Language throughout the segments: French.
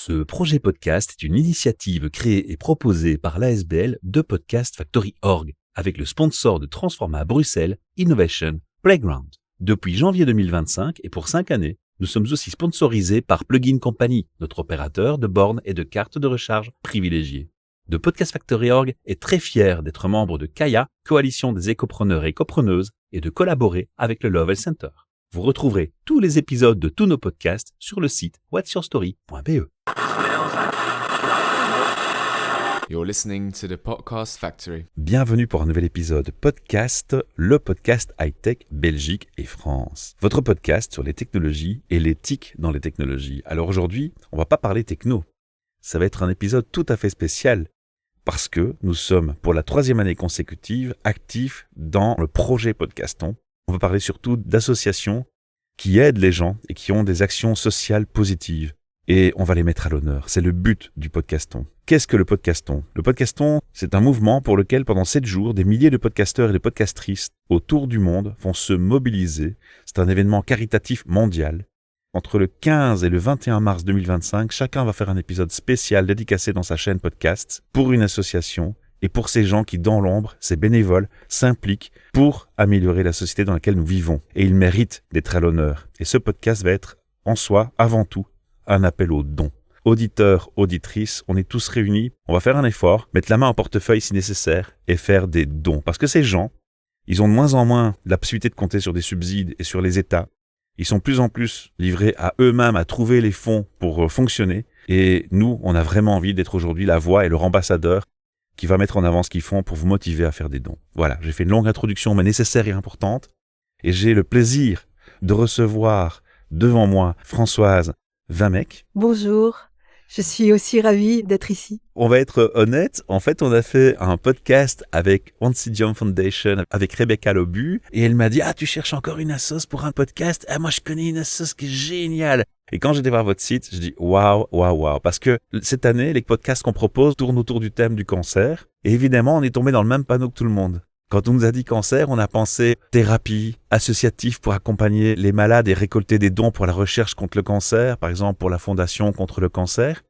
Ce projet podcast est une initiative créée et proposée par l'ASBL de Podcast Factory Org avec le sponsor de Transforma Bruxelles Innovation Playground. Depuis janvier 2025 et pour 5 années, nous sommes aussi sponsorisés par Plugin Company, notre opérateur de bornes et de cartes de recharge privilégiées. De Podcast Factory Org est très fier d'être membre de Kaya, coalition des écopreneurs et écopreneuses, et de collaborer avec le Lovell Center. Vous retrouverez tous les épisodes de tous nos podcasts sur le site whatsyourstory.be. You're listening to the Podcast Factory. Bienvenue pour un nouvel épisode podcast, le podcast high-tech Belgique et France. Votre podcast sur les technologies et l'éthique dans les technologies. Alors aujourd'hui, on va pas parler techno. Ça va être un épisode tout à fait spécial parce que nous sommes pour la 3e année consécutive actifs dans le projet Podcaston. On va parler surtout d'associations qui aident les gens et qui ont des actions sociales positives. Et on va les mettre à l'honneur. C'est le but du Podcaston. Qu'est-ce que le Podcaston ? Le Podcaston, c'est un mouvement pour lequel pendant 7 jours, des milliers de podcasteurs et de podcastrices autour du monde vont se mobiliser. C'est un événement caritatif mondial. Entre le 15 et le 21 mars 2025, chacun va faire un épisode spécial dédicacé dans sa chaîne podcast pour une association et pour ces gens qui, dans l'ombre, ces bénévoles, s'impliquent pour améliorer la société dans laquelle nous vivons. Et ils méritent d'être à l'honneur. Et ce podcast va être, en soi, avant tout, un appel aux dons. Auditeurs, auditrices, on est tous réunis. On va faire un effort, mettre la main en portefeuille si nécessaire et faire des dons. Parce que ces gens, ils ont de moins en moins la possibilité de compter sur des subsides et sur les États. Ils sont de plus en plus livrés à eux-mêmes, à trouver les fonds pour fonctionner. Et nous, on a vraiment envie d'être aujourd'hui la voix et leur ambassadeur qui va mettre en avant ce qu'ils font pour vous motiver à faire des dons. Voilà, j'ai fait une longue introduction, mais nécessaire et importante. Et j'ai le plaisir de recevoir devant moi Françoise Vamec. Bonjour, je suis aussi ravie d'être ici. On va être honnête, en fait on a fait un podcast avec Oncidium Foundation, avec Rebecca Lobu, et elle m'a dit « Ah, tu cherches encore une assoce pour un podcast ? Ah, moi je connais une assoce qui est géniale !» Et quand j'étais voir votre site, je dis « Waouh, waouh, waouh !» Parce que cette année, les podcasts qu'on propose tournent autour du thème du cancer, et évidemment on est tombé dans le même panneau que tout le monde. Quand on nous a dit cancer, on a pensé thérapie associative pour accompagner les malades et récolter des dons pour la recherche contre le cancer, par exemple pour la Fondation contre le cancer.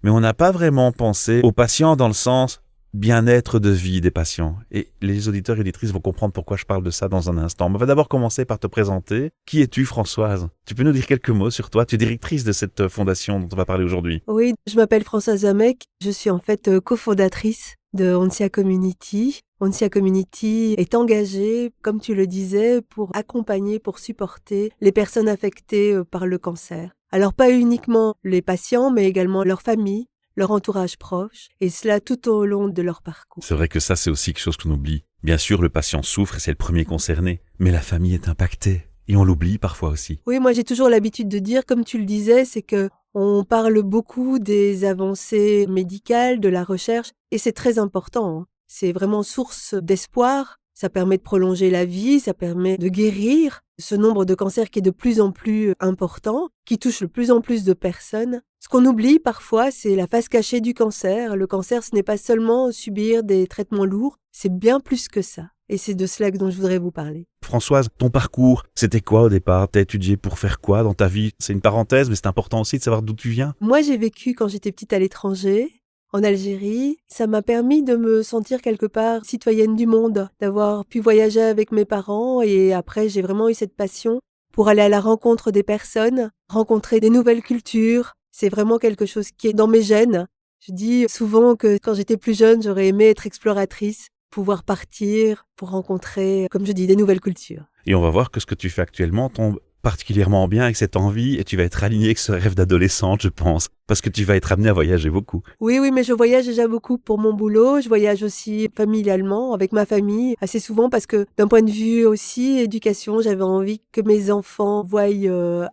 Mais on n'a pas vraiment pensé aux patients dans le sens bien-être de vie des patients. Et les auditeurs et auditrices vont comprendre pourquoi je parle de ça dans un instant. Mais on va d'abord commencer par te présenter. Qui es-tu, Françoise ? Tu peux nous dire quelques mots sur toi ? Tu es directrice de cette fondation dont on va parler aujourd'hui. Oui, je m'appelle Françoise Vamec. Je suis en fait cofondatrice de Oncia Community. Oncia Community est engagée, comme tu le disais, pour accompagner, pour supporter les personnes affectées par le cancer. Alors pas uniquement les patients, mais également leurs familles, leur entourage proche, et cela tout au long de leur parcours. C'est vrai que ça, c'est aussi quelque chose qu'on oublie. Bien sûr, le patient souffre et c'est le premier concerné, mais la famille est impactée. Et on l'oublie parfois aussi. Oui, moi j'ai toujours l'habitude de dire, comme tu le disais, c'est que on parle beaucoup des avancées médicales, de la recherche, et c'est très important. C'est vraiment source d'espoir. Ça permet de prolonger la vie, ça permet de guérir ce nombre de cancers qui est de plus en plus important, qui touche de plus en plus de personnes. Ce qu'on oublie parfois, c'est la face cachée du cancer. Le cancer, ce n'est pas seulement subir des traitements lourds, c'est bien plus que ça. Et c'est de cela dont je voudrais vous parler. Françoise, ton parcours, c'était quoi au départ ? T'as étudié pour faire quoi dans ta vie ? C'est une parenthèse, mais c'est important aussi de savoir d'où tu viens. Moi, j'ai vécu quand j'étais petite à l'étranger, en Algérie. Ça m'a permis de me sentir quelque part citoyenne du monde, d'avoir pu voyager avec mes parents et après, j'ai vraiment eu cette passion pour aller à la rencontre des personnes, rencontrer des nouvelles cultures. C'est vraiment quelque chose qui est dans mes gènes. Je dis souvent que quand j'étais plus jeune, j'aurais aimé être exploratrice, pouvoir partir pour rencontrer, comme je dis, des nouvelles cultures. Et on va voir que ce que tu fais actuellement tombe particulièrement bien avec cette envie et tu vas être aligné avec ce rêve d'adolescente, je pense, parce que tu vas être amené à voyager beaucoup. Oui, mais je voyage déjà beaucoup pour mon boulot. Je voyage aussi familialement, avec ma famille, assez souvent parce que d'un point de vue aussi éducation, j'avais envie que mes enfants voient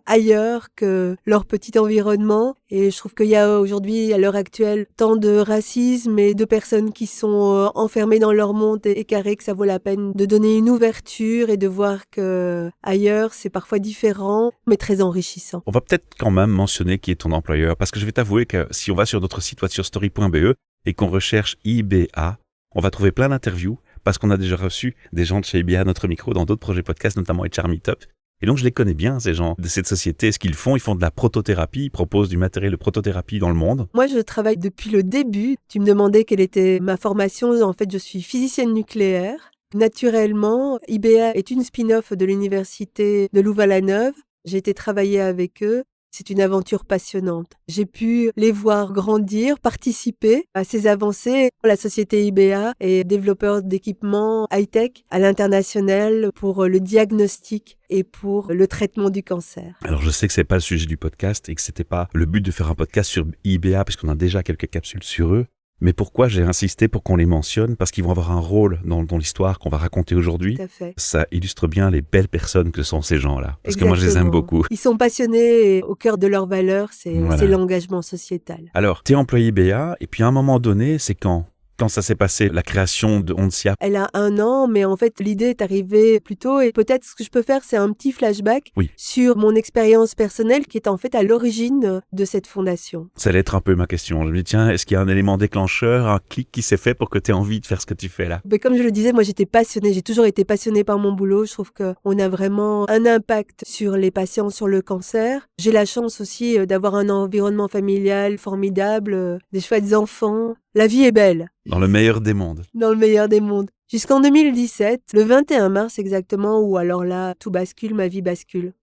ailleurs que leur petit environnement. Et je trouve qu'il y a aujourd'hui, à l'heure actuelle, tant de racisme et de personnes qui sont enfermées dans leur monde et écarées que ça vaut la peine de donner une ouverture et de voir que ailleurs, c'est parfois différent, mais très enrichissant. On va peut-être quand même mentionner qui est ton employeur, parce que je vais t'avouer que si on va sur notre site whatsyourstory.be et qu'on recherche IBA, on va trouver plein d'interviews, parce qu'on a déjà reçu des gens de chez IBA à notre micro dans d'autres projets podcasts, notamment HR Meetup. Et donc je les connais bien, ces gens de cette société. Ce qu'ils font, ils font de la protothérapie, ils proposent du matériel de protothérapie dans le monde. Moi, je travaille depuis le début. Tu me demandais quelle était ma formation. En fait, je suis physicienne nucléaire. Naturellement, IBA est une spin-off de l'université de Louvain-la-Neuve. J'ai été travailler avec eux. C'est une aventure passionnante. J'ai pu les voir grandir, participer à ces avancées. La société IBA est développeur d'équipements high-tech à l'international pour le diagnostic et pour le traitement du cancer. Alors je sais que c'est pas le sujet du podcast et que c'était pas le but de faire un podcast sur IBA puisqu'on a déjà quelques capsules sur eux. Mais pourquoi j'ai insisté pour qu'on les mentionne? Parce qu'ils vont avoir un rôle dans l'histoire qu'on va raconter aujourd'hui. Tout à fait. Ça illustre bien les belles personnes que sont ces gens-là. Parce que moi, je les aime beaucoup. Ils sont passionnés et au cœur de leurs valeurs, c'est l'engagement sociétal. Alors, tu es employé IBA et puis à un moment donné, c'est quand ça s'est passé, la création de Oncia? Elle a 1 an, mais en fait, l'idée est arrivée plus tôt. Et peut-être ce que je peux faire, c'est un petit flashback sur mon expérience personnelle qui est en fait à l'origine de cette fondation. Ça allait être un peu ma question. Je me dis, tiens, est-ce qu'il y a un élément déclencheur, un clic qui s'est fait pour que tu aies envie de faire ce que tu fais là? Mais comme je le disais, moi j'étais passionnée. J'ai toujours été passionnée par mon boulot. Je trouve qu'on a vraiment un impact sur les patients, sur le cancer. J'ai la chance aussi d'avoir un environnement familial formidable, des chouettes enfants. La vie est belle. Dans le meilleur des mondes. Dans le meilleur des mondes. Jusqu'en 2017, le 21 mars exactement, où alors là, tout bascule, ma vie bascule.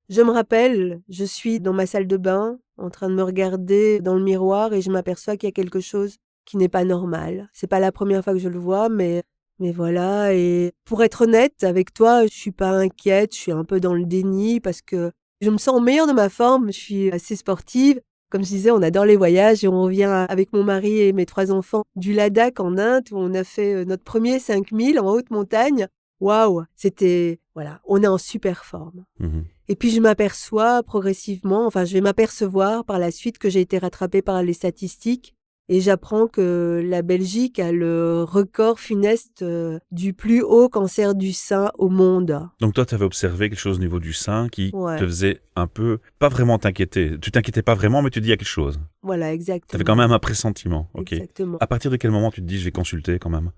Je me rappelle, je suis dans ma salle de bain, en train de me regarder dans le miroir et je m'aperçois qu'il y a quelque chose qui n'est pas normal. C'est pas la première fois que je le vois, mais voilà. Et pour être honnête avec toi, je suis pas inquiète, je suis un peu dans le déni parce que je me sens au meilleur de ma forme, je suis assez sportive. Comme je disais, on adore les voyages et on revient avec mon mari et mes 3 enfants du Ladakh en Inde où on a fait notre premier 5000 en haute montagne. Waouh, on est en super forme. Et puis je m'aperçois progressivement, je vais m'apercevoir par la suite que j'ai été rattrapée par les statistiques et j'apprends que la Belgique a le record funeste du plus haut cancer du sein au monde. Donc toi, tu avais observé quelque chose au niveau du sein qui te faisait un peu, pas vraiment t'inquiéter. Tu t'inquiétais pas vraiment, mais tu dis il y a quelque chose. Voilà, exactement. Tu avais quand même un pressentiment. Ok. Exactement. À partir de quel moment tu te dis je vais consulter quand même?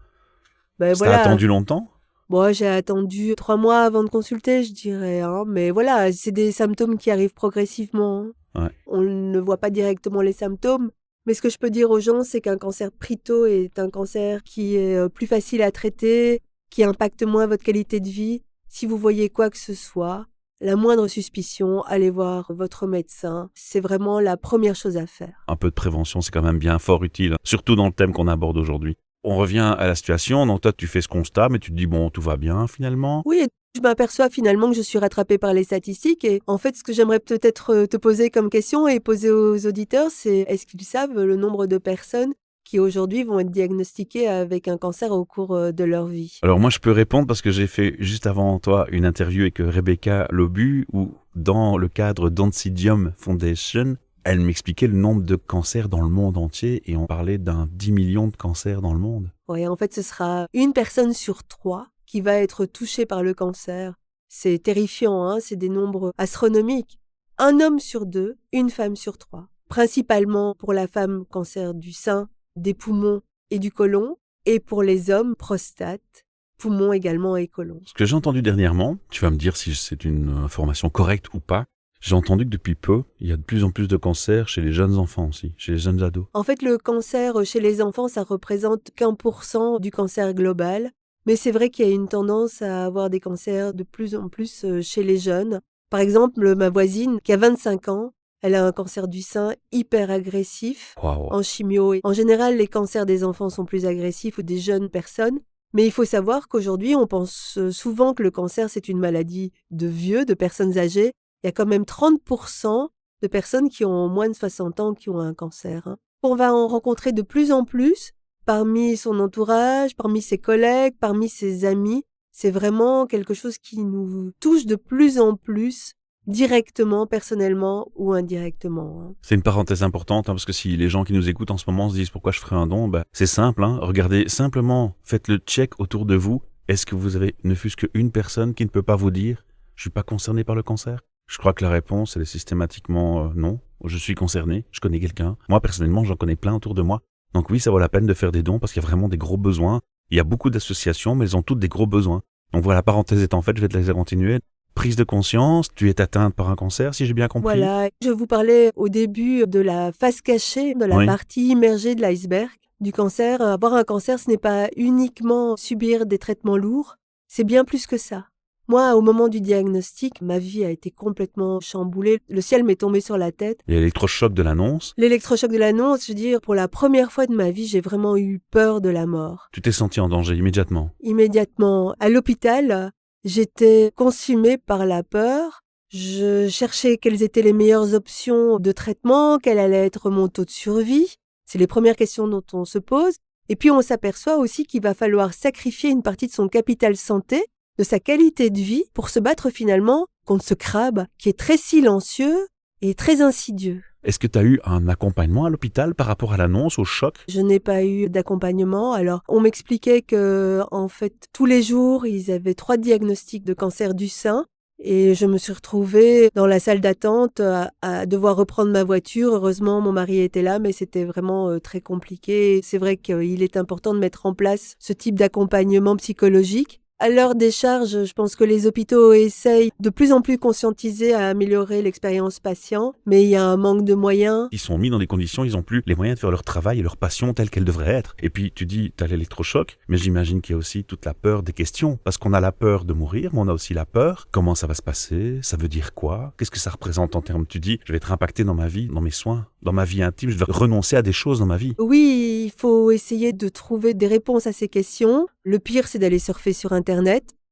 T'as attendu longtemps? Bon, j'ai attendu 3 mois avant de consulter, je dirais. Mais voilà, c'est des symptômes qui arrivent progressivement. Ouais. On ne voit pas directement les symptômes. Mais ce que je peux dire aux gens, c'est qu'un cancer pris tôt est un cancer qui est plus facile à traiter, qui impacte moins votre qualité de vie. Si vous voyez quoi que ce soit, la moindre suspicion, allez voir votre médecin. C'est vraiment la première chose à faire. Un peu de prévention, c'est quand même bien fort utile, surtout dans le thème qu'on aborde aujourd'hui. On revient à la situation, donc toi tu fais ce constat, mais tu te dis bon, tout va bien finalement. Oui, je m'aperçois finalement que je suis rattrapée par les statistiques et en fait ce que j'aimerais peut-être te poser comme question et poser aux auditeurs, c'est est-ce qu'ils savent le nombre de personnes qui aujourd'hui vont être diagnostiquées avec un cancer au cours de leur vie? Alors moi je peux répondre parce que j'ai fait juste avant toi une interview avec Rebecca Lobu où dans le cadre d'Oncidium Foundation, elle m'expliquait le nombre de cancers dans le monde entier et on parlait d'un 10 millions de cancers dans le monde. Oui, en fait, ce sera 1 personne sur 3 qui va être touchée par le cancer. C'est terrifiant, c'est des nombres astronomiques. 1 homme sur 2, 1 femme sur 3. Principalement pour la femme, cancer du sein, des poumons et du côlon. Et pour les hommes, prostate, poumons également et côlon. Ce que j'ai entendu dernièrement, tu vas me dire si c'est une information correcte ou pas, j'ai entendu que depuis peu, il y a de plus en plus de cancers chez les jeunes enfants aussi, chez les jeunes ados. En fait, le cancer chez les enfants, ça représente qu'1% du cancer global. Mais c'est vrai qu'il y a une tendance à avoir des cancers de plus en plus chez les jeunes. Par exemple, ma voisine, qui a 25 ans, elle a un cancer du sein hyper agressif en chimio. En général, les cancers des enfants sont plus agressifs ou des jeunes personnes. Mais il faut savoir qu'aujourd'hui, on pense souvent que le cancer, c'est une maladie de vieux, de personnes âgées. Il y a quand même 30% de personnes qui ont moins de 60 ans qui ont un cancer. On va en rencontrer de plus en plus parmi son entourage, parmi ses collègues, parmi ses amis. C'est vraiment quelque chose qui nous touche de plus en plus, directement, personnellement ou indirectement. C'est une parenthèse importante, parce que si les gens qui nous écoutent en ce moment se disent pourquoi je ferai un don, c'est simple. Regardez simplement, faites le check autour de vous. Est-ce que vous avez ne fût-ce qu'une personne qui ne peut pas vous dire « je suis pas concerné par le cancer ». Je crois que la réponse, elle est systématiquement non. Je suis concerné, je connais quelqu'un. Moi, personnellement, j'en connais plein autour de moi. Donc oui, ça vaut la peine de faire des dons parce qu'il y a vraiment des gros besoins. Il y a beaucoup d'associations, mais elles ont toutes des gros besoins. Donc voilà, la parenthèse étant faite, je vais te laisser continuer. prise de conscience, tu es atteinte par un cancer, si j'ai bien compris. Voilà, je vous parlais au début de la face cachée, de la Oui. partie immergée de l'iceberg du cancer. Avoir un cancer, ce n'est pas uniquement subir des traitements lourds, c'est bien plus que ça. Moi, au moment du diagnostic, ma vie a été complètement chamboulée. Le ciel m'est tombé sur la tête. Il y a l'électrochoc de l'annonce. L'électrochoc de l'annonce, je veux dire, pour la première fois de ma vie, j'ai vraiment eu peur de la mort. Tu t'es senti en danger immédiatement. Immédiatement, à l'hôpital, j'étais consumée par la peur. Je cherchais quelles étaient les meilleures options de traitement, quel allait être mon taux de survie. C'est les premières questions dont on se pose. Et puis on s'aperçoit aussi qu'il va falloir sacrifier une partie de son capital santé, de sa qualité de vie, pour se battre finalement contre ce crabe qui est très silencieux et très insidieux. Est-ce que tu as eu un accompagnement à l'hôpital par rapport à l'annonce, au choc? Je n'ai pas eu d'accompagnement. Alors, on m'expliquait que, en fait, tous les jours, ils avaient 3 diagnostics de cancer du sein. Et je me suis retrouvée dans la salle d'attente à devoir reprendre ma voiture. Heureusement, mon mari était là, mais c'était vraiment très compliqué. C'est vrai qu'il est important de mettre en place ce type d'accompagnement psychologique. À l'heure des charges, je pense que les hôpitaux essayent de plus en plus conscientiser à améliorer l'expérience patient, mais il y a un manque de moyens. Ils sont mis dans des conditions, ils n'ont plus les moyens de faire leur travail et leur passion telle qu'elle devrait être. Et puis tu dis, tu as l'électrochoc, mais j'imagine qu'il y a aussi toute la peur des questions. Parce qu'on a la peur de mourir, mais on a aussi la peur. Comment ça va se passer? Ça veut dire quoi? Qu'est-ce que ça représente en termes? Tu dis, je vais être impacté dans ma vie, dans mes soins, dans ma vie intime, je vais renoncer à des choses dans ma vie. Oui, il faut essayer de trouver des réponses à ces questions. Le pire, c'est d'aller surfer sur Internet.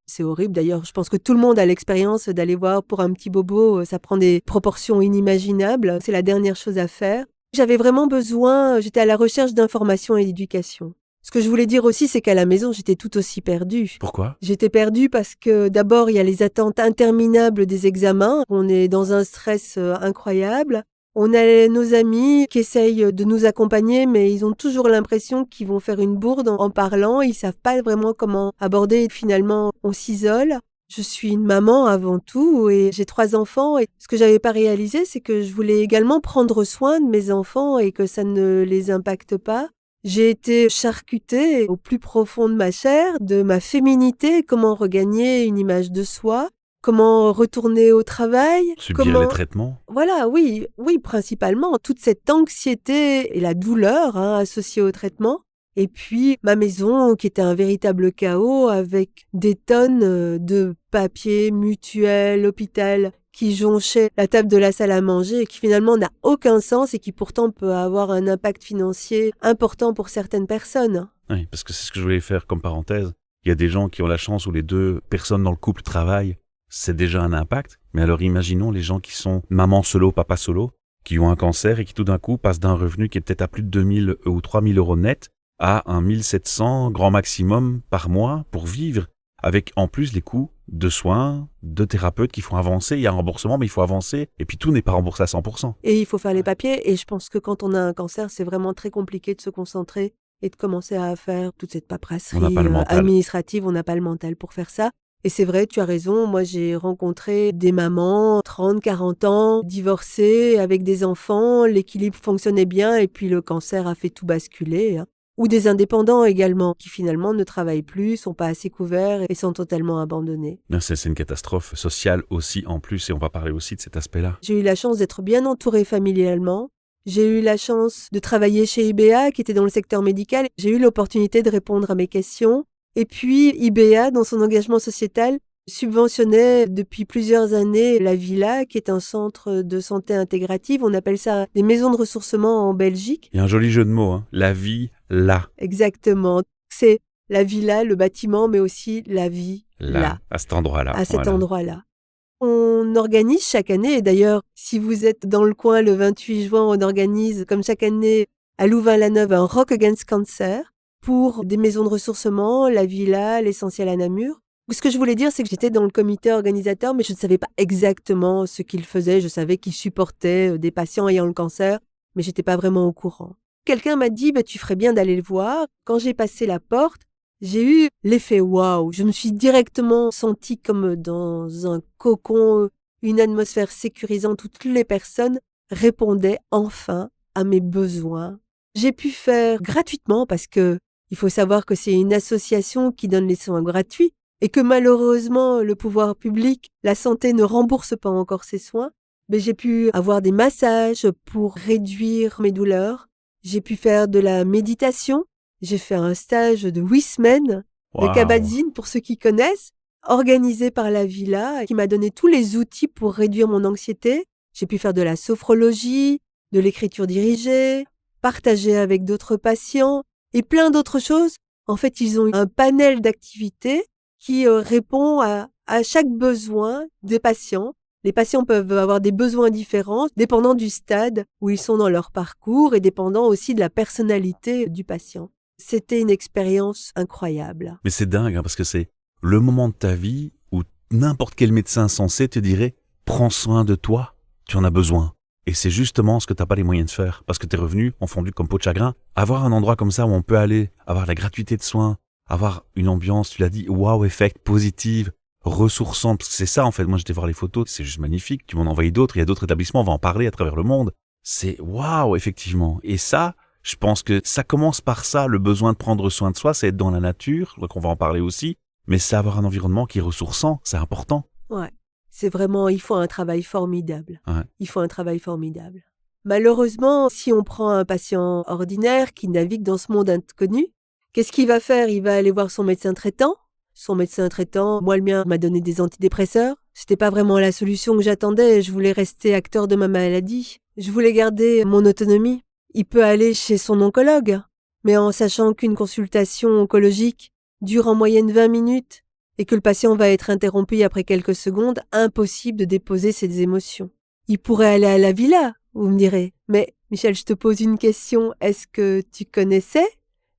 C'est horrible d'ailleurs, je pense que tout le monde a l'expérience d'aller voir pour un petit bobo, ça prend des proportions inimaginables, c'est la dernière chose à faire. J'avais vraiment besoin, j'étais à la recherche d'informations et d'éducation. Ce que je voulais dire aussi, c'est qu'à la maison, j'étais tout aussi perdue. Pourquoi? J'étais perdue parce que d'abord, il y a les attentes interminables des examens, on est dans un stress incroyable. On a nos amis qui essayent de nous accompagner, mais ils ont toujours l'impression qu'ils vont faire une bourde en parlant. Ils savent pas vraiment comment aborder. Finalement, on s'isole. Je suis une maman avant tout et j'ai 3 enfants. Et ce que j'avais pas réalisé, c'est que je voulais également prendre soin de mes enfants et que ça ne les impacte pas. J'ai été charcutée au plus profond de ma chair, de ma féminité, comment regagner une image de soi. Comment retourner au travail? Subir les traitements? Voilà, oui, principalement. Toute cette anxiété et la douleur associée au traitement. Et puis, ma maison, qui était un véritable chaos, avec des tonnes de papiers, mutuelles, hôpital, qui jonchaient la table de la salle à manger et qui finalement n'a aucun sens et qui pourtant peut avoir un impact financier important pour certaines personnes. Oui, parce que c'est ce que je voulais faire comme parenthèse. Il y a des gens qui ont la chance où les 2 personnes dans le couple travaillent. C'est déjà un impact. Mais alors imaginons les gens qui sont maman solo, papa solo, qui ont un cancer et qui tout d'un coup passent d'un revenu qui est peut-être à plus de 2000 ou 3000 euros net à un 1700 grand maximum par mois pour vivre, avec en plus les coûts de soins, de thérapeutes qu'il faut avancer. Il y a un remboursement, mais il faut avancer. Et puis tout n'est pas remboursé à 100%. Et il faut faire les papiers. Et je pense que quand on a un cancer, c'est vraiment très compliqué de se concentrer et de commencer à faire toute cette paperasserie On n'a pas le mental. administrative. On n'a pas le mental pour faire ça. Et c'est vrai, tu as raison, moi j'ai rencontré des mamans, 30, 40 ans, divorcées, avec des enfants, l'équilibre fonctionnait bien et puis le cancer a fait tout basculer. Ou des indépendants également, qui finalement ne travaillent plus, sont pas assez couverts et sont totalement abandonnés. C'est une catastrophe sociale aussi en plus, et on va parler aussi de cet aspect-là. J'ai eu la chance d'être bien entourée familialement. J'ai eu la chance de travailler chez IBA, qui était dans le secteur médical. J'ai eu l'opportunité de répondre à mes questions. Et puis, IBA, dans son engagement sociétal, subventionnait depuis plusieurs années la Villa, qui est un centre de santé intégrative. On appelle ça des maisons de ressourcement en Belgique. Il y a un joli jeu de mots, hein. La vie, là. Exactement. C'est la villa, le bâtiment, mais aussi la vie, là. À cet endroit-là. À cet voilà. endroit-là. On organise chaque année, et d'ailleurs, si vous êtes dans le coin le 28 juin, on organise, comme chaque année, à Louvain-la-Neuve, un Rock Against Cancer pour des maisons de ressourcement, la Villa, l'Essentiel à Namur. Ce que je voulais dire, c'est que j'étais dans le comité organisateur, mais je ne savais pas exactement ce qu'il faisait. Je savais qu'il supportait des patients ayant le cancer, mais j'étais pas vraiment au courant. Quelqu'un m'a dit, tu ferais bien d'aller le voir. Quand j'ai passé la porte, j'ai eu l'effet waouh. Je me suis directement sentie comme dans un cocon, une atmosphère sécurisante où toutes les personnes répondaient enfin à mes besoins. J'ai pu faire gratuitement parce que il faut savoir que c'est une association qui donne les soins gratuits. et que malheureusement le pouvoir public, la santé ne rembourse pas encore ces soins, mais j'ai pu avoir des massages pour réduire mes douleurs. J'ai pu faire de la méditation. J'ai fait un stage de 8 semaines de Waouh. Kabat-Zinn, pour ceux qui connaissent, organisé par la Villa, qui m'a donné tous les outils pour réduire mon anxiété. J'ai pu faire de la sophrologie, de l'écriture dirigée, partager avec d'autres patients et plein d'autres choses. En fait, ils ont un panel d'activités qui répond à chaque besoin des patients. Les patients peuvent avoir des besoins différents, dépendant du stade où ils sont dans leur parcours et dépendant aussi de la personnalité du patient. C'était une expérience incroyable. Mais c'est dingue, parce que c'est le moment de ta vie où n'importe quel médecin sensé te dirait « Prends soin de toi, tu en as besoin ». Et c'est justement ce que tu n'as pas les moyens de faire, parce que tu es revenu en fondu comme peau de chagrin. Avoir un endroit comme ça où on peut aller, avoir la gratuité de soins, avoir une ambiance, tu l'as dit, wow, effect, positive, ressourçante, parce que c'est ça en fait. Moi j'étais voir les photos, c'est juste magnifique. Tu m'en as envoyé d'autres, il y a d'autres établissements, on va en parler à travers le monde. C'est wow, effectivement. Et ça, je pense que ça commence par ça, le besoin de prendre soin de soi, c'est être dans la nature, je crois qu'on va en parler aussi, mais c'est avoir un environnement qui est ressourçant, c'est important. Ouais, c'est vraiment, il faut un travail formidable. Ouais. Il faut un travail formidable. Malheureusement, si on prend un patient ordinaire qui navigue dans ce monde inconnu, qu'est-ce qu'il va faire? Il va aller voir son médecin traitant. Son médecin traitant, moi le mien m'a donné des antidépresseurs. C'était pas vraiment la solution que j'attendais, je voulais rester acteur de ma maladie. Je voulais garder mon autonomie. Il peut aller chez son oncologue, mais en sachant qu'une consultation oncologique dure en moyenne 20 minutes et que le patient va être interrompu après quelques secondes, impossible de déposer ses émotions. Il pourrait aller à la villa, vous me direz. Mais Michel, je te pose une question. Est-ce que tu connaissais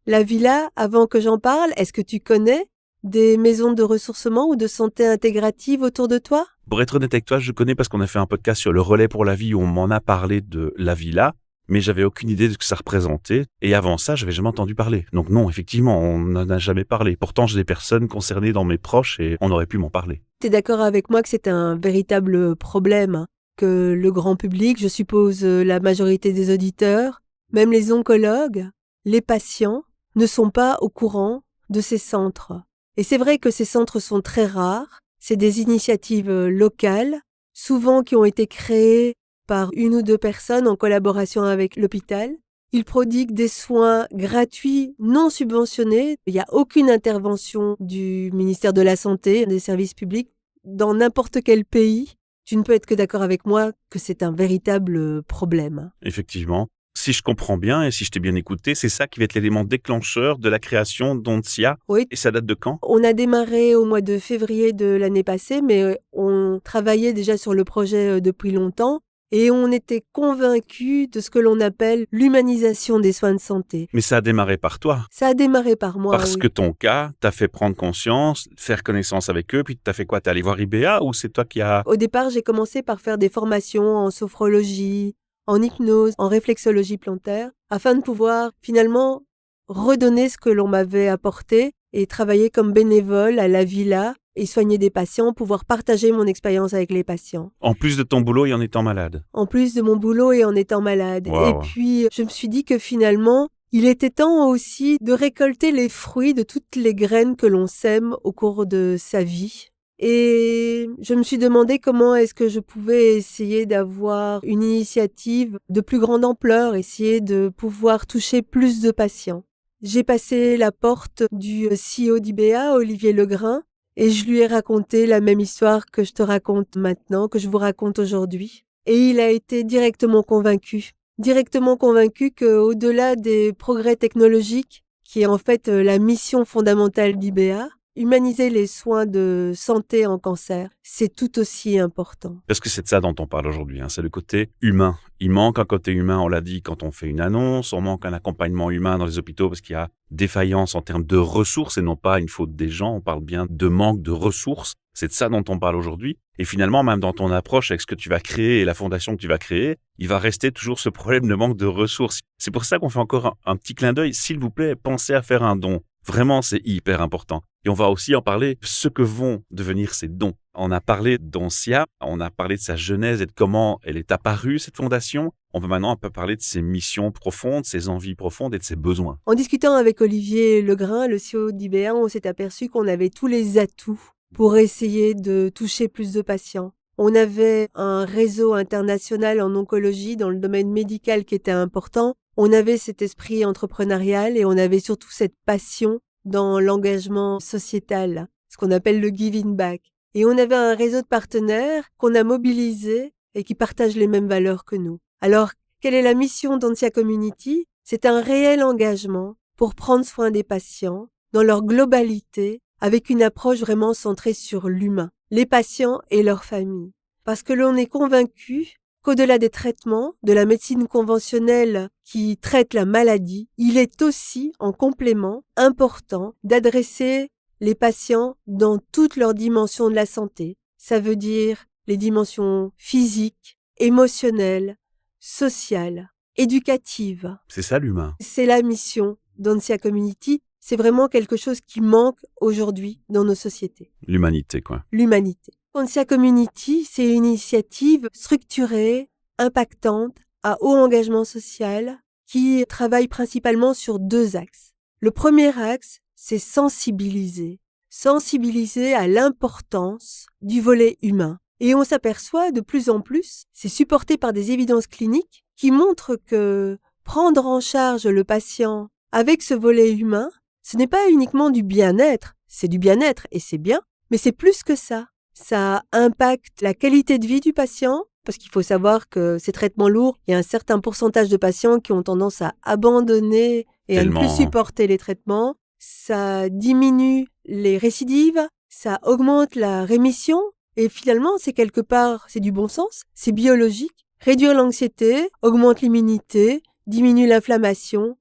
la villa avant que j'en parle? Est-ce que tu connais des maisons de ressourcement ou de santé intégrative autour de toi? Pour être honnête avec toi, je connais parce qu'on a fait un podcast sur le relais pour la vie où on m'en a parlé de la villa, mais j'avais aucune idée de ce que ça représentait. Et avant ça, j'avais jamais entendu parler. Donc non, effectivement, on n'en a jamais parlé. Pourtant, j'ai des personnes concernées dans mes proches et on aurait pu m'en parler. Tu es d'accord avec moi que c'est un véritable problème, que le grand public, je suppose la majorité des auditeurs, même les oncologues, les patients, ne sont pas au courant de ces centres. Et c'est vrai que ces centres sont très rares. C'est des initiatives locales, souvent qui ont été créées par une ou deux personnes en collaboration avec l'hôpital. Ils prodiguent des soins gratuits, non subventionnés. Il n'y a aucune intervention du ministère de la Santé, des services publics. Dans n'importe quel pays, tu ne peux être que d'accord avec moi que c'est un véritable problème. Effectivement. Si je comprends bien et si je t'ai bien écouté, c'est ça qui va être l'élément déclencheur de la création d'Ontsia. Oui. Et ça date de quand? On a démarré au mois de février de l'année passée, mais on travaillait déjà sur le projet depuis longtemps. Et on était convaincus de ce que l'on appelle l'humanisation des soins de santé. Mais ça a démarré par toi. Ça a démarré par moi, Parce oui. que ton cas t'a fait prendre conscience, faire connaissance avec eux, puis t'as fait quoi? T'es allé voir IBA ou c'est toi qui as... Au départ, j'ai commencé par faire des formations en sophrologie, en hypnose, en réflexologie plantaire, afin de pouvoir finalement redonner ce que l'on m'avait apporté et travailler comme bénévole à la villa et soigner des patients, pouvoir partager mon expérience avec les patients. En plus de ton boulot et en étant malade. En plus de mon boulot et en étant malade. Wow. Et puis, je me suis dit que finalement, il était temps aussi de récolter les fruits de toutes les graines que l'on sème au cours de sa vie. Et je me suis demandé comment est-ce que je pouvais essayer d'avoir une initiative de plus grande ampleur, essayer de pouvoir toucher plus de patients. J'ai passé la porte du CEO d'IBA, Olivier Legrain, et je lui ai raconté la même histoire que je te raconte maintenant, que je vous raconte aujourd'hui. Et il a été directement convaincu qu'au-delà des progrès technologiques, qui est en fait la mission fondamentale d'IBA, humaniser les soins de santé en cancer, c'est tout aussi important. Parce que c'est de ça dont on parle aujourd'hui, c'est le côté humain. Il manque un côté humain, on l'a dit, quand on fait une annonce, on manque un accompagnement humain dans les hôpitaux parce qu'il y a défaillance en termes de ressources et non pas une faute des gens, on parle bien de manque de ressources. C'est de ça dont on parle aujourd'hui. Et finalement, même dans ton approche avec ce que tu vas créer et la fondation que tu vas créer, il va rester toujours ce problème de manque de ressources. C'est pour ça qu'on fait encore un petit clin d'œil. S'il vous plaît, pensez à faire un don. Vraiment, c'est hyper important. Et on va aussi en parler, ce que vont devenir ces dons. On a parlé d'Oncia, on a parlé de sa genèse et de comment elle est apparue, cette fondation. On va maintenant un peu parler de ses missions profondes, ses envies profondes et de ses besoins. En discutant avec Olivier Legrain, le CEO d'IBA, on s'est aperçu qu'on avait tous les atouts pour essayer de toucher plus de patients. On avait un réseau international en oncologie dans le domaine médical qui était important. On avait cet esprit entrepreneurial et on avait surtout cette passion dans l'engagement sociétal, ce qu'on appelle le giving back. Et on avait un réseau de partenaires qu'on a mobilisés et qui partagent les mêmes valeurs que nous. Alors, quelle est la mission d'Oncia Community ? C'est un réel engagement pour prendre soin des patients dans leur globalité, avec une approche vraiment centrée sur l'humain, les patients et leurs familles. Parce que l'on est convaincu qu'au-delà des traitements, de la médecine conventionnelle qui traite la maladie, il est aussi, en complément, important d'adresser les patients dans toutes leurs dimensions de la santé. Ça veut dire les dimensions physiques, émotionnelles, sociales, éducatives. C'est ça l'humain. C'est la mission d'Oncia Community. C'est vraiment quelque chose qui manque aujourd'hui dans nos sociétés. L'humanité, quoi. L'humanité. Oncia Community, c'est une initiative structurée, impactante, à haut engagement social, qui travaille principalement sur 2 axes. Le premier axe, c'est sensibiliser. Sensibiliser à l'importance du volet humain. Et on s'aperçoit de plus en plus, c'est supporté par des évidences cliniques qui montrent que prendre en charge le patient avec ce volet humain, ce n'est pas uniquement du bien-être, c'est du bien-être et c'est bien, mais c'est plus que ça. Ça impacte la qualité de vie du patient, parce qu'il faut savoir que ces traitements lourds, il y a un certain pourcentage de patients qui ont tendance à abandonner et à ne plus supporter les traitements. Ça diminue les récidives, ça augmente la rémission, et finalement, c'est quelque part, c'est du bon sens, c'est biologique. Réduire l'anxiété, augmente l'immunité, diminue l'inflammation,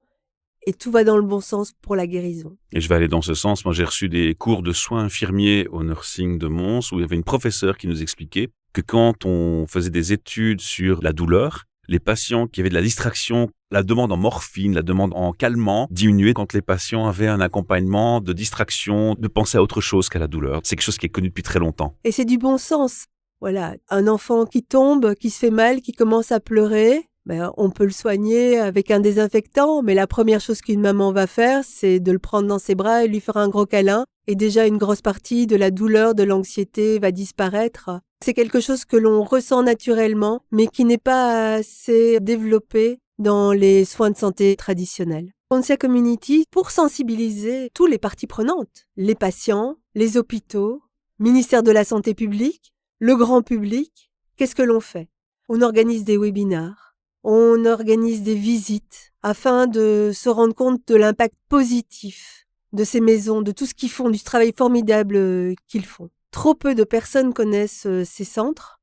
et tout va dans le bon sens pour la guérison. Et je vais aller dans ce sens. Moi, j'ai reçu des cours de soins infirmiers au nursing de Mons où il y avait une professeure qui nous expliquait que quand on faisait des études sur la douleur, les patients qui avaient de la distraction, la demande en morphine, la demande en calmant diminuait quand les patients avaient un accompagnement de distraction, de penser à autre chose qu'à la douleur. C'est quelque chose qui est connu depuis très longtemps. Et c'est du bon sens. Voilà, un enfant qui tombe, qui se fait mal, qui commence à pleurer, on peut le soigner avec un désinfectant, mais la première chose qu'une maman va faire, c'est de le prendre dans ses bras et lui faire un gros câlin. Et déjà, une grosse partie de la douleur, de l'anxiété va disparaître. C'est quelque chose que l'on ressent naturellement, mais qui n'est pas assez développé dans les soins de santé traditionnels. Oncia Community, pour sensibiliser tous les parties prenantes, les patients, les hôpitaux, ministère de la Santé publique, le grand public, qu'est-ce que l'on fait ? On organise des webinars, on organise des visites afin de se rendre compte de l'impact positif de ces maisons, de tout ce qu'ils font, du travail formidable qu'ils font. Trop peu de personnes connaissent ces centres.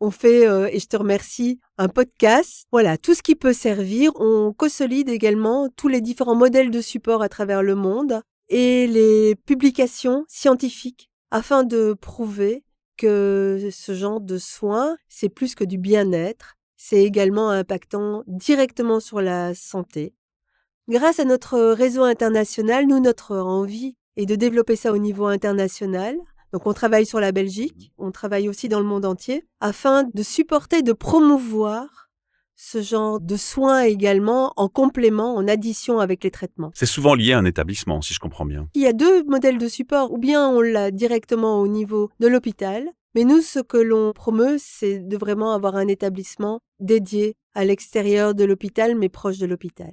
On fait, et je te remercie, un podcast. Voilà, tout ce qui peut servir. On consolide également tous les différents modèles de support à travers le monde et les publications scientifiques afin de prouver que ce genre de soins, c'est plus que du bien-être. C'est également impactant directement sur la santé. Grâce à notre réseau international, notre envie est de développer ça au niveau international. Donc on travaille sur la Belgique, on travaille aussi dans le monde entier, afin de supporter, de promouvoir ce genre de soins également en complément, en addition avec les traitements. C'est souvent lié à un établissement, si je comprends bien. Il y a 2 modèles de support, ou bien on l'a directement au niveau de l'hôpital, mais nous, ce que l'on promeut, c'est de vraiment avoir un établissement dédié à l'extérieur de l'hôpital, mais proche de l'hôpital.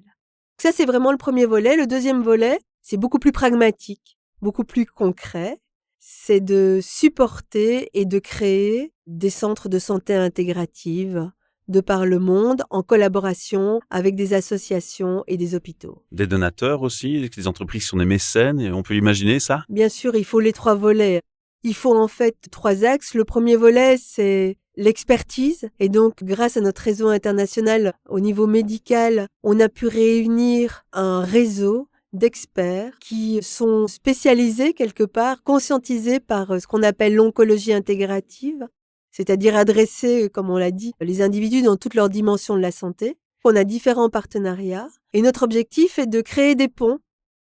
Ça, c'est vraiment le premier volet. Le deuxième volet, c'est beaucoup plus pragmatique, beaucoup plus concret. C'est de supporter et de créer des centres de santé intégrative de par le monde en collaboration avec des associations et des hôpitaux. Des donateurs aussi, des entreprises qui sont des mécènes, et on peut imaginer ça ? Bien sûr, il faut les 3 volets. Il faut en fait 3 axes. Le premier volet, c'est l'expertise. Et donc, grâce à notre réseau international au niveau médical, on a pu réunir un réseau d'experts qui sont spécialisés quelque part, conscientisés par ce qu'on appelle l'oncologie intégrative, c'est-à-dire adresser, comme on l'a dit, les individus dans toutes leurs dimensions de la santé. On a différents partenariats et notre objectif est de créer des ponts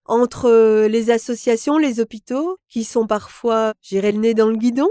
entre les associations, les hôpitaux, qui sont parfois, le nez dans le guidon,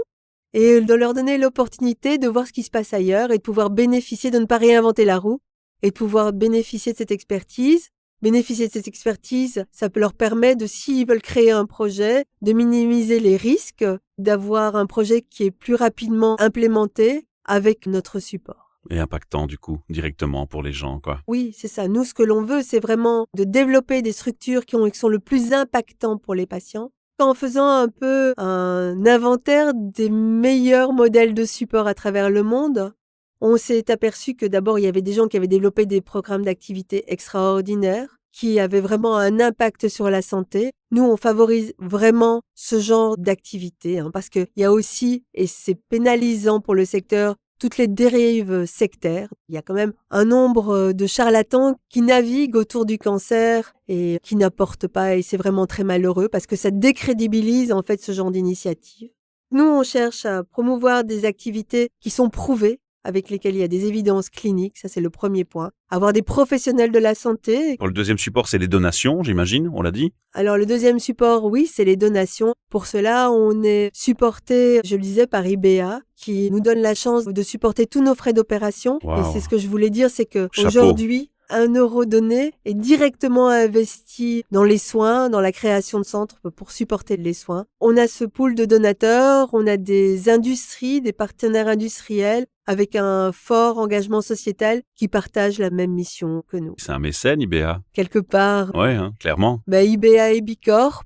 et de leur donner l'opportunité de voir ce qui se passe ailleurs et de pouvoir bénéficier, de ne pas réinventer la roue et de pouvoir bénéficier de cette expertise. Bénéficier de cette expertise, ça peut leur permettre de, s'ils veulent créer un projet, de minimiser les risques, d'avoir un projet qui est plus rapidement implémenté avec notre support. Et impactant, du coup, directement pour les gens, quoi. Oui, c'est ça. Nous, ce que l'on veut, c'est vraiment de développer des structures qui sont le plus impactants pour les patients, en faisant un peu un inventaire des meilleurs modèles de support à travers le monde. On s'est aperçu que d'abord, il y avait des gens qui avaient développé des programmes d'activité extraordinaires, qui avaient vraiment un impact sur la santé. Nous, on favorise vraiment ce genre d'activité, parce qu'il y a aussi, et c'est pénalisant pour le secteur, toutes les dérives sectaires. Il y a quand même un nombre de charlatans qui naviguent autour du cancer et qui n'apportent pas, et c'est vraiment très malheureux parce que ça décrédibilise en fait ce genre d'initiative. Nous, on cherche à promouvoir des activités qui sont prouvées, avec lesquelles il y a des évidences cliniques, ça c'est le premier point. Avoir des professionnels de la santé. Pour le deuxième support, c'est les donations, j'imagine, on l'a dit. Alors le deuxième support, oui, c'est les donations. Pour cela, on est supporté, je le disais, par IBA, qui nous donne la chance de supporter tous nos frais d'opération. Wow. Et c'est ce que je voulais dire, c'est que Chapeau. aujourd'hui, 1 euro donné est directement investi dans les soins, dans la création de centres pour supporter les soins. On a ce pool de donateurs, on a des industries, des partenaires industriels avec un fort engagement sociétal qui partagent la même mission que nous. C'est un mécène, IBA. Quelque part, Ouais, clairement. IBA est Bicorp.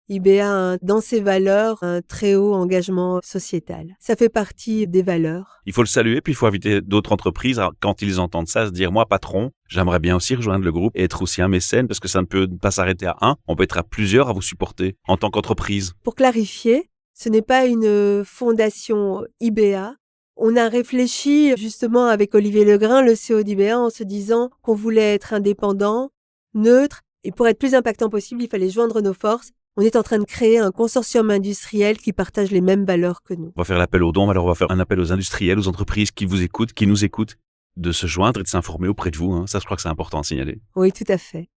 IBA a dans ses valeurs un très haut engagement sociétal. Ça fait partie des valeurs. Il faut le saluer, puis il faut inviter d'autres entreprises, quand ils entendent ça, à se dire, moi, patron, j'aimerais bien aussi rejoindre le groupe et être aussi un mécène, parce que ça ne peut pas s'arrêter à un, on peut être à plusieurs à vous supporter en tant qu'entreprise. Pour clarifier, ce n'est pas une fondation IBA. On a réfléchi justement avec Olivier Legrain, le CEO d'IBA, en se disant qu'on voulait être indépendant, neutre, et pour être plus impactant possible, il fallait joindre nos forces. On est en train de créer un consortium industriel qui partage les mêmes valeurs que nous. On va faire l'appel aux dons, alors on va faire un appel aux industriels, aux entreprises qui vous écoutent, qui nous écoutent, de se joindre et de s'informer auprès de vous. Ça, je crois que c'est important à signaler. Oui, tout à fait.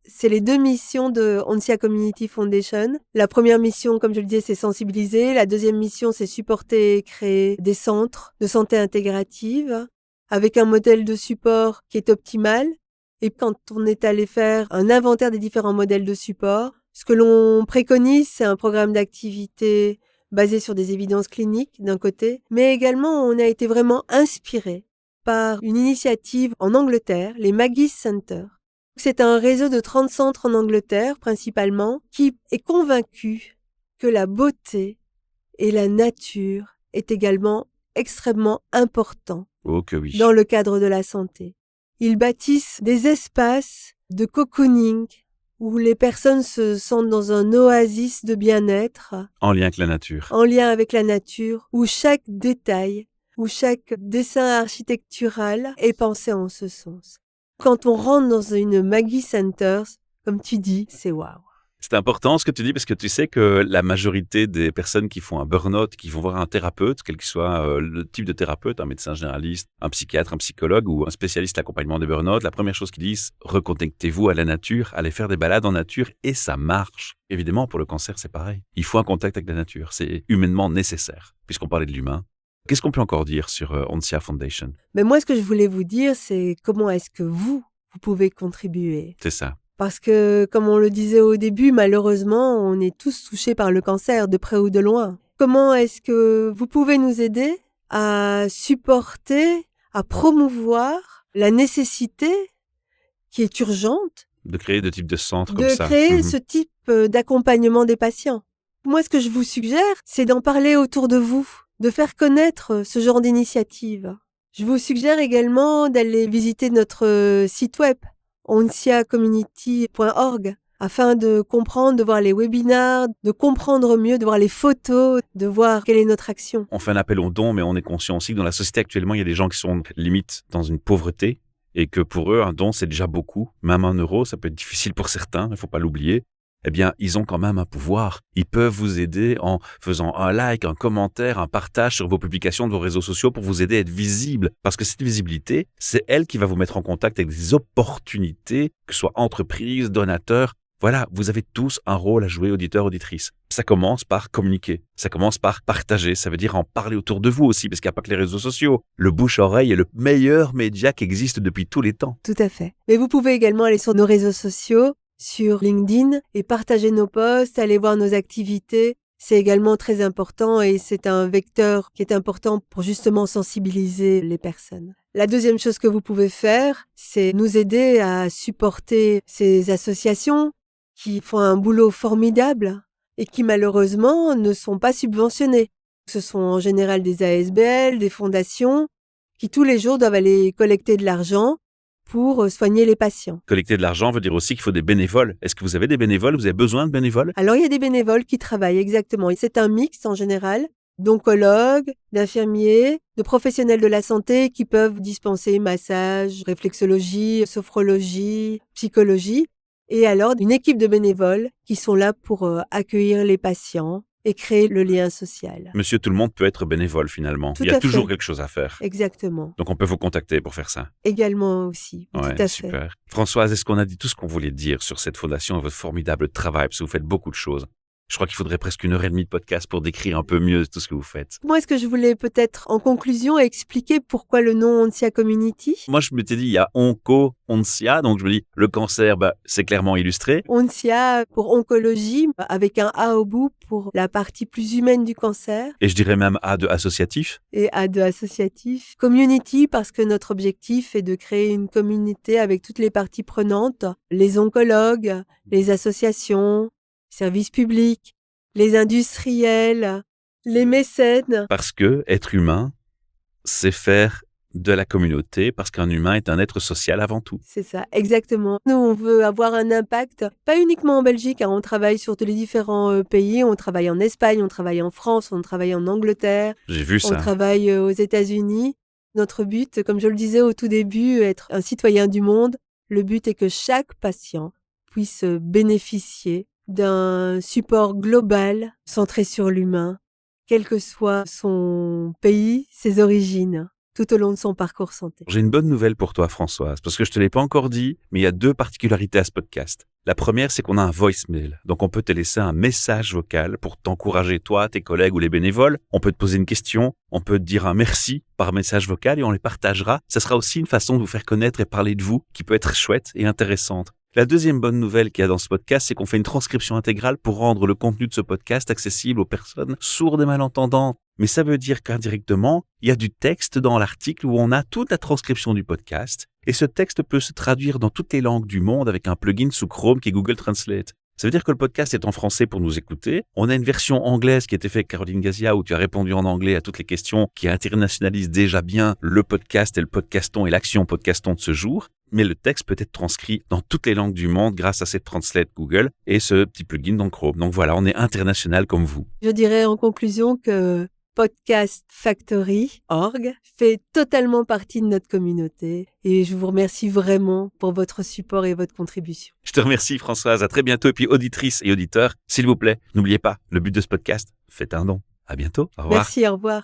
C'est les 2 missions de Onsia Community Foundation. La première mission, comme je le disais, c'est sensibiliser. La deuxième mission, c'est supporter et créer des centres de santé intégrative avec un modèle de support qui est optimal. Et quand on est allé faire un inventaire des différents modèles de support, ce que l'on préconise, c'est un programme d'activité basé sur des évidences cliniques d'un côté, mais également on a été vraiment inspiré par une initiative en Angleterre, les Magis Center. C'est un réseau de 30 centres en Angleterre principalement qui est convaincu que la beauté et la nature est également extrêmement important Oh que oui. dans le cadre de la santé. Ils bâtissent des espaces de cocooning où les personnes se sentent dans un oasis de bien-être. En lien avec la nature. En lien avec la nature, où chaque détail, où chaque dessin architectural est pensé en ce sens. Quand on rentre dans une Magis Centers, comme tu dis, c'est waouh. C'est important ce que tu dis parce que tu sais que la majorité des personnes qui font un burn-out, qui vont voir un thérapeute, quel que soit le type de thérapeute, un médecin généraliste, un psychiatre, un psychologue ou un spécialiste de l'accompagnement des burn-out, la première chose qu'ils disent, reconnectez-vous à la nature, allez faire des balades en nature et ça marche. Évidemment, pour le cancer, c'est pareil. Il faut un contact avec la nature. C'est humainement nécessaire, puisqu'on parlait de l'humain. Qu'est-ce qu'on peut encore dire sur Onsia Foundation? Mais moi, ce que je voulais vous dire, c'est comment est-ce que vous pouvez contribuer. C'est ça. Parce que, comme on le disait au début, malheureusement, on est tous touchés par le cancer, de près ou de loin. Comment est-ce que vous pouvez nous aider à supporter, à promouvoir la nécessité qui est urgente De créer de types de centres comme de ça. créer ce type d'accompagnement des patients? Moi, ce que je vous suggère, c'est d'en parler autour de vous, de faire connaître ce genre d'initiative. Je vous suggère également d'aller visiter notre site web, onsiacommunity.org, afin de comprendre, de voir les webinars, de comprendre mieux, de voir les photos, de voir quelle est notre action. On fait un appel aux dons, mais on est conscient aussi que dans la société actuellement, il y a des gens qui sont limite dans une pauvreté et que pour eux, un don, c'est déjà beaucoup. Même 1 euro, ça peut être difficile pour certains, il ne faut pas l'oublier. Eh bien, ils ont quand même un pouvoir. Ils peuvent vous aider en faisant un like, un commentaire, un partage sur vos publications de vos réseaux sociaux pour vous aider à être visible. Parce que cette visibilité, c'est elle qui va vous mettre en contact avec des opportunités, que ce soit entreprises, donateurs, Voilà, vous avez tous un rôle à jouer, auditeurs, auditrices. Ça commence par communiquer, ça commence par partager, ça veut dire en parler autour de vous aussi, parce qu'il n'y a pas que les réseaux sociaux. Le bouche-oreille est le meilleur média qui existe depuis tous les temps. Tout à fait. Mais vous pouvez également aller sur nos réseaux sociaux, sur LinkedIn, et partager nos posts, aller voir nos activités. C'est également très important et c'est un vecteur qui est important pour justement sensibiliser les personnes. La deuxième chose que vous pouvez faire, c'est nous aider à supporter ces associations qui font un boulot formidable et qui malheureusement ne sont pas subventionnées. Ce sont en général des ASBL, des fondations qui tous les jours doivent aller collecter de l'argent pour soigner les patients. Collecter de l'argent veut dire aussi qu'il faut des bénévoles. Est-ce que vous avez des bénévoles? Vous avez besoin de bénévoles? Alors il y a des bénévoles qui travaillent exactement. C'est un mix en général d'oncologues, d'infirmiers, de professionnels de la santé qui peuvent dispenser massage, réflexologie, sophrologie, psychologie. Et alors une équipe de bénévoles qui sont là pour accueillir les patients et créer le lien social. Monsieur tout le monde peut être bénévole finalement. Tout Il y a à toujours fait. quelque chose à faire. Exactement. Donc on peut vous contacter pour faire ça. Également aussi. Ouais, Tout à fait. super. Françoise, est-ce qu'on a dit tout ce qu'on voulait dire sur cette fondation et votre formidable travail? Parce que vous faites beaucoup de choses. Je crois qu'il faudrait presque 1h30 de podcast pour décrire un peu mieux tout ce que vous faites. Moi, est-ce que je voulais peut-être, en conclusion, expliquer pourquoi le nom Onsia Community? Moi, je m'étais dit, il y a onco, onsia, donc je me dis, le cancer, c'est clairement illustré. Onsia pour oncologie, avec un A au bout pour la partie plus humaine du cancer. Et je dirais même A de associatif. Et A de associatif. Community, parce que notre objectif est de créer une communauté avec toutes les parties prenantes, les oncologues, les associations, services publics, les industriels, les mécènes. Parce que être humain, c'est faire de la communauté, parce qu'un humain est un être social avant tout. C'est ça, exactement. Nous, on veut avoir un impact, pas uniquement en Belgique, on travaille sur tous les différents pays, on travaille en Espagne, on travaille en France, on travaille en Angleterre, J'ai vu on ça. travaille aux États-Unis. Notre but, comme je le disais au tout début, être un citoyen du monde, le but est que chaque patient puisse bénéficier d'un support global centré sur l'humain, quel que soit son pays, ses origines, tout au long de son parcours santé. J'ai une bonne nouvelle pour toi, Françoise, parce que je te l'ai pas encore dit, mais il y a 2 particularités à ce podcast. La première, c'est qu'on a un voicemail. Donc, on peut te laisser un message vocal pour t'encourager, toi, tes collègues ou les bénévoles. On peut te poser une question, on peut te dire un merci par message vocal et on les partagera. Ça sera aussi une façon de vous faire connaître et parler de vous qui peut être chouette et intéressante. La deuxième bonne nouvelle qu'il y a dans ce podcast, c'est qu'on fait une transcription intégrale pour rendre le contenu de ce podcast accessible aux personnes sourdes et malentendantes. Mais ça veut dire qu'indirectement, il y a du texte dans l'article où on a toute la transcription du podcast. Et ce texte peut se traduire dans toutes les langues du monde avec un plugin sous Chrome qui est Google Translate. Ça veut dire que le podcast est en français pour nous écouter. On a une version anglaise qui a été faite avec Caroline Gazia où tu as répondu en anglais à toutes les questions qui internationalisent déjà bien le podcast et le podcaston et l'action podcaston de ce jour. Mais le texte peut être transcrit dans toutes les langues du monde grâce à cette Translate Google et ce petit plugin dans Chrome. Donc voilà, on est international comme vous. Je dirais en conclusion que podcastfactory.org fait totalement partie de notre communauté et je vous remercie vraiment pour votre support et votre contribution. Je te remercie Françoise, à très bientôt. Et puis auditrices et auditeurs, s'il vous plaît, n'oubliez pas, le but de ce podcast, faites un don. À bientôt, au revoir. Merci, au revoir.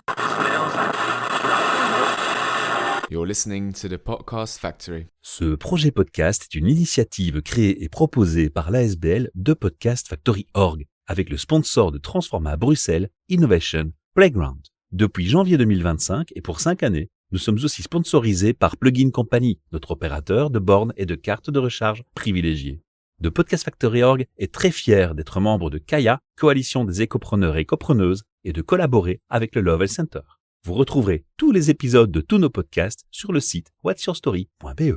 You're listening to the Podcast Factory. Ce projet podcast est une initiative créée et proposée par l'ASBL de Podcast Factory.org avec le sponsor de Transforma Bruxelles Innovation Playground. Depuis janvier 2025 et pour 5 années, nous sommes aussi sponsorisés par Plugin Company, notre opérateur de bornes et de cartes de recharge privilégiés. De Podcast Factory.org est très fier d'être membre de Kaya, coalition des écopreneurs et écopreneuses, et de collaborer avec le Lovell Center. Vous retrouverez tous les épisodes de tous nos podcasts sur le site whatsyourstory.be.